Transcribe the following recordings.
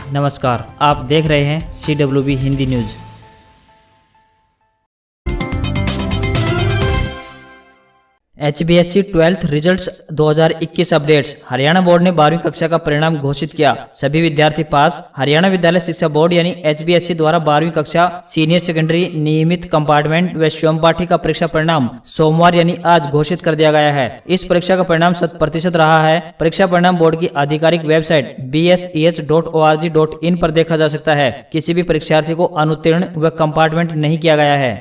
नमस्कार, आप देख रहे हैं CWB Hindi news. HBSC 12th results 2021 updates. Haryana board ने 12वीं कक्षा का परिणाम घोषित किया, सभी विद्यार्थी पास। हरियाणा विद्यालय शिक्षा बोर्ड यानी HBSC द्वारा 12वीं कक्षा सीनियर सेकेंडरी नियमित कंपार्टमेंट व स्वयं पाठी का परीक्षा परिणाम सोमवार यानी आज घोषित कर दिया गया है। इस परीक्षा का परिणाम 100% रहा है। परीक्षा परिणाम बोर्ड की आधिकारिक वेबसाइट bses.org.in पर देखा जा सकता है। किसी भी परीक्षार्थी को अनुत्तीर्ण व कंपार्टमेंट नहीं किया गया है।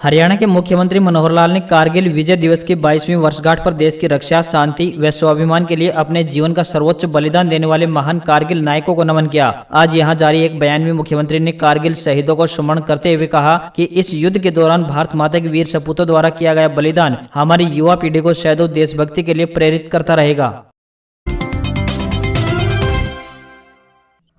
हरियाणा के मुख्यमंत्री मनोहर लाल ने कारगिल विजय दिवस की 22वीं वर्षगांठ पर देश की रक्षा, शांति व स्वाभिमान के लिए अपने जीवन का सर्वोच्च बलिदान देने वाले महान कारगिल नायकों को नमन किया। आज यहां जारी एक बयान में मुख्यमंत्री ने कारगिल शहीदों को स्मरण करते हुए कहा कि इस युद्ध के दौरान भारत माता के वीर सपूतों द्वारा किया गया बलिदान हमारी युवा पीढ़ी को सदैव देशभक्ति के लिए प्रेरित करता रहेगा।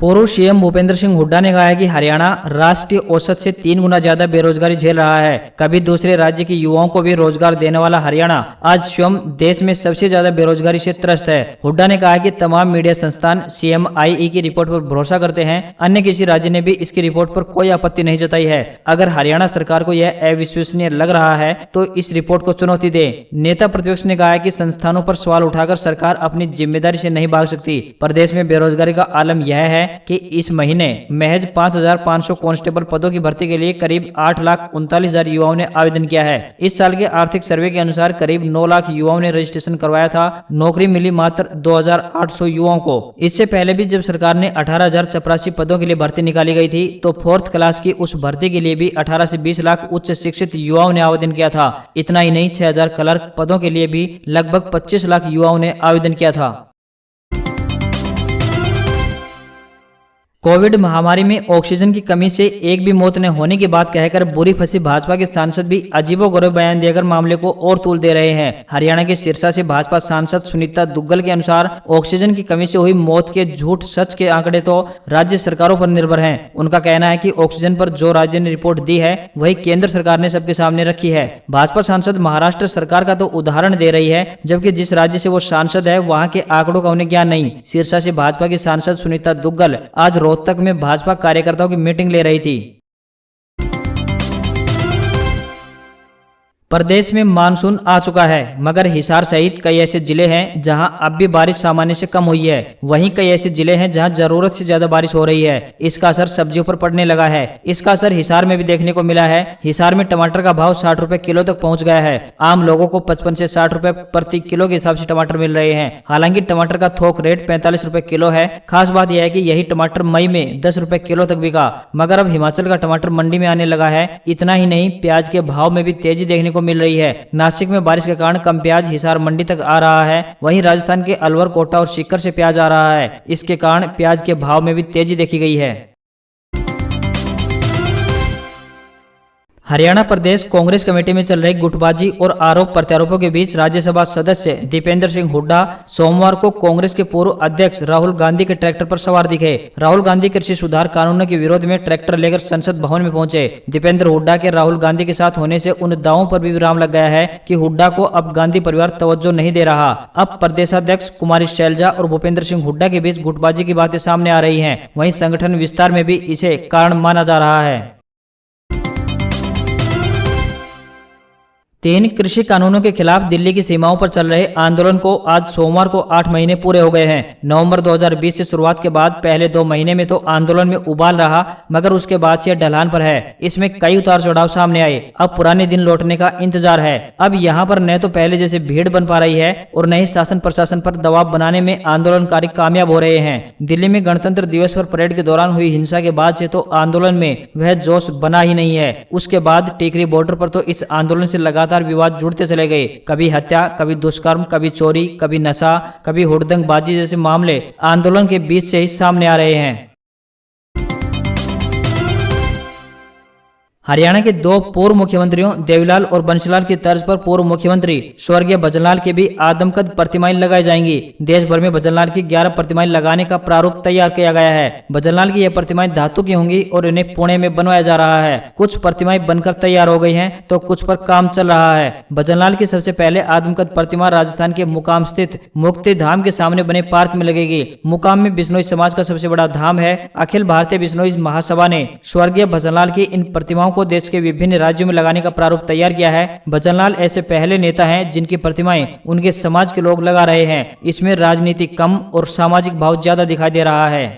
पूर्व सीएम भूपेंद्र सिंह हुड्डा ने कहा है कि हरियाणा राष्ट्रीय औसत से 3 गुना ज्यादा बेरोजगारी झेल रहा है। कभी दूसरे राज्य के युवाओं को भी रोजगार देने वाला हरियाणा आज स्वयं देश में सबसे ज्यादा बेरोजगारी से त्रस्त है। हुड्डा ने कहा कि तमाम मीडिया संस्थान CMIE की रिपोर्ट पर भरोसा करते हैं, अन्य किसी राज्य ने भी इसकी रिपोर्ट पर कोई आपत्ति नहीं जताई है। अगर हरियाणा सरकार को यह अविश्वसनीय लग रहा है तो इस रिपोर्ट को चुनौती दे। नेता प्रतिपक्ष ने कहा है कि संस्थानों पर सवाल उठाकर सरकार अपनी जिम्मेदारी से नहीं भाग सकती। प्रदेश में बेरोजगारी का आलम यह है कि इस महीने महज 5,500 कांस्टेबल पदों की भर्ती के लिए करीब 8,39,000 युवाओं ने आवेदन किया है। इस साल के आर्थिक सर्वे के अनुसार करीब 9 लाख युवाओं ने रजिस्ट्रेशन करवाया था। नौकरी मिली मात्र 2,800 युवाओं को। इससे पहले भी जब सरकार ने 18,084 पदों के लिए भर्ती निकाली गई थी तो 4th क्लास की उस भर्ती के लिए भी 18 से 20 लाख उच्च शिक्षित युवाओं ने आवेदन किया था। इतना ही नहीं, 6,000 क्लर्क पदों के लिए भी लगभग 25 लाख युवाओं ने आवेदन किया था। कोविड महामारी में ऑक्सीजन की कमी से एक भी मौत न होने की बात कहकर बुरी फंसी भाजपा के सांसद भी अजीबोगरीब बयान देकर मामले को और तूल दे रहे हैं। हरियाणा के सिरसा से भाजपा सांसद सुनीता दुग्गल के अनुसार ऑक्सीजन की कमी से हुई मौत के झूठ सच के आंकड़े तो राज्य सरकारों पर निर्भर हैं। उनका कहना है कि ऑक्सीजन पर जो राज्य ने रिपोर्ट दी है वही केंद्र सरकार ने सबके सामने रखी है। भाजपा सांसद महाराष्ट्र सरकार का तो उदाहरण दे रही है, जबकि जिस राज्य से वो सांसद है वहां के आंकड़ों का उन्हें ज्ञान नहीं। सिरसा से भाजपा की सांसद सुनीता दुग्गल आज रोहतक में भाजपा कार्यकर्ताओं की मीटिंग ले रही थी। प्रदेश में मानसून आ चुका है, मगर हिसार सहित कई ऐसे जिले हैं जहां अब भी बारिश सामान्य से कम हुई है। वहीं कई ऐसे जिले हैं जहां जरूरत से ज्यादा बारिश हो रही है। इसका असर सब्जियों पर पड़ने लगा है। इसका असर हिसार में भी देखने को मिला है। हिसार में टमाटर का भाव 60 रुपए किलो तक पहुंच गया है। आम लोगों को 55 से 60 रुपए प्रति किलो के हिसाब से टमाटर मिल रहे हैं। हालांकि टमाटर का थोक रेट 45 रुपए किलो है। खास बात यह है कि यही टमाटर मई में 10 रुपए किलो तक बिका, मगर अब हिमाचल का टमाटर मंडी में आने लगा है। इतना ही नहीं, प्याज के भाव में भी तेजी देखने को मिल रही है। नासिक में बारिश के कारण कम प्याज हिसार मंडी तक आ रहा है। वहीं राजस्थान के अलवर, कोटा और सीकर से प्याज आ रहा है। इसके कारण प्याज के भाव में भी तेजी देखी गई है। हरियाणा प्रदेश कांग्रेस कमेटी में चल रही गुटबाजी और आरोप प्रत्यारोपों के बीच राज्यसभा सदस्य दीपेंद्र सिंह हुड्डा सोमवार को कांग्रेस के पूर्व अध्यक्ष राहुल गांधी के ट्रैक्टर पर सवार दिखे। राहुल गांधी कृषि सुधार कानूनों के विरोध में ट्रैक्टर लेकर संसद भवन में पहुंचे। दीपेंद्र हुड्डा के राहुल गांधी के साथ होने से उन दावों पर भी विराम लग गया है कि हुड्डा को अब गांधी परिवार तवज्जो नहीं दे रहा। अब प्रदेशाध्यक्ष कुमारी शैलजा और भूपेंद्र सिंह हुड्डा के बीच गुटबाजी की बातें सामने आ रही है। वहीं संगठन विस्तार में भी इसे कारण माना जा रहा है। 3 कृषि कानूनों के खिलाफ दिल्ली की सीमाओं पर चल रहे आंदोलन को आज सोमवार को 8 महीने पूरे हो गए हैं। नवंबर 2020 से शुरुआत के बाद पहले 2 महीने में तो आंदोलन में उबाल रहा, मगर उसके बाद से ढलान पर है। इसमें कई उतार चढ़ाव सामने आए। अब पुराने दिन लौटने का इंतजार है। अब यहाँ पर न तो पहले जैसे भीड़ बन पा रही है और न ही शासन प्रशासन पर दबाव बनाने में आंदोलनकारी कामयाब हो रहे हैं। दिल्ली में गणतंत्र दिवस पर परेड के दौरान हुई हिंसा के बाद से तो आंदोलन में वह जोश बना ही नहीं है। उसके बाद टिकरी बॉर्डर पर तो इस आंदोलन से लगातार विवाद जुड़ते चले गए। कभी हत्या, कभी दुष्कर्म, कभी चोरी, कभी नशा, कभी हुड़दंगबाजी जैसे मामले आंदोलन के बीच से ही सामने आ रहे हैं। हरियाणा के दो पूर्व मुख्यमंत्रियों देवीलाल और बंशीलाल की तर्ज पर पूर्व मुख्यमंत्री स्वर्गीय भजनलाल की भी आदमकद प्रतिमाएं लगाई जाएंगी। देश भर में भजनलाल की 11 प्रतिमाएं लगाने का प्रारूप तैयार किया गया है। भजनलाल की ये प्रतिमाएं धातु की होंगी और इन्हें पुणे में बनवाया जा रहा है। कुछ प्रतिमाएं बनकर तैयार हो गई हैं तो कुछ पर काम चल रहा है। भजनलाल की सबसे पहले आदमकद प्रतिमा राजस्थान के मुकाम स्थित मुक्ति धाम के सामने बने पार्क में लगेगी। मुकाम में बिश्नोई समाज का सबसे बड़ा धाम है। अखिल भारतीय बिश्नोई महासभा ने स्वर्गीय भजनलाल की इन प्रतिमाओं को देश के विभिन्न राज्यों में लगाने का प्रारूप तैयार किया है। भजनलाल ऐसे पहले नेता हैं जिनकी प्रतिमाएं उनके समाज के लोग लगा रहे हैं। इसमें राजनीति कम और सामाजिक भाव ज्यादा दिखाई दे रहा है।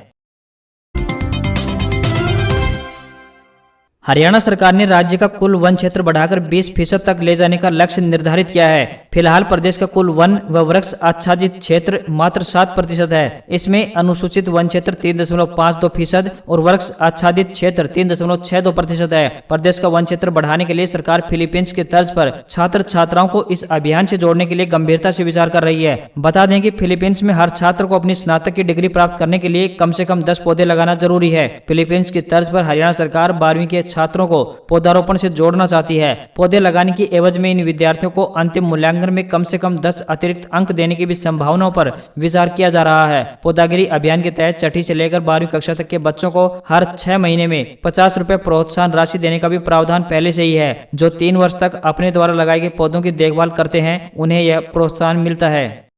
हरियाणा सरकार ने राज्य का कुल वन क्षेत्र बढ़ाकर 20% तक ले जाने का लक्ष्य निर्धारित किया है। फिलहाल प्रदेश का कुल वन व वृक्ष आच्छादित क्षेत्र मात्र 7% है। इसमें अनुसूचित वन क्षेत्र 3.52% और वृक्ष आच्छादित क्षेत्र 3.62% है। प्रदेश का वन क्षेत्र बढ़ाने के लिए सरकार फिलीपींस के तर्ज पर छात्र छात्राओं को इस अभियान से जोड़ने के लिए गंभीरता से विचार कर रही है। बता दें कि फिलीपींस में हर छात्र को अपनी स्नातक की डिग्री प्राप्त करने के लिए कम से कम 10 पौधे लगाना जरूरी है। फिलीपींस की तर्ज पर हरियाणा सरकार 12वीं के छात्रों को पौधारोपण से जोड़ना चाहती है। पौधे लगाने की एवज में इन विद्यार्थियों को अंतिम मूल्यांकन में कम से कम 10 अतिरिक्त अंक देने की भी संभावनाओं पर विचार किया जा रहा है। पौधागिरी अभियान के तहत छठी से लेकर 12वीं कक्षा तक के बच्चों को हर 6 महीने में 50 रुपए प्रोत्साहन राशि देने का भी प्रावधान पहले से ही है। जो 3 वर्ष तक अपने द्वारा लगाए गए पौधों की देखभाल करते हैं उन्हें यह प्रोत्साहन मिलता है।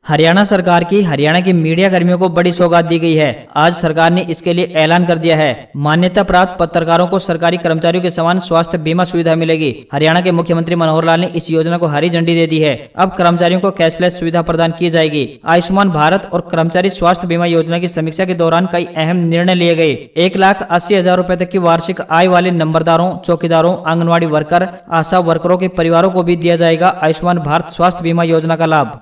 हरियाणा सरकार की हरियाणा के मीडिया कर्मियों को बड़ी सौगात दी गई है। आज सरकार ने इसके लिए ऐलान कर दिया है। मान्यता प्राप्त पत्रकारों को सरकारी कर्मचारियों के समान स्वास्थ्य बीमा सुविधा मिलेगी। हरियाणा के मुख्यमंत्री मनोहर लाल ने इस योजना को हरी झंडी दे दी है। अब कर्मचारियों को कैशलेस सुविधा प्रदान की जाएगी। आयुष्मान भारत और कर्मचारी स्वास्थ्य बीमा योजना की समीक्षा के दौरान कई अहम निर्णय लिए गए। 1,80,000 रुपए तक की वार्षिक आय वाले नंबरदारों, चौकीदारों, आंगनबाड़ी वर्कर, आशा वर्करों के परिवारों को भी दिया जाएगा आयुष्मान भारत स्वास्थ्य बीमा योजना का लाभ।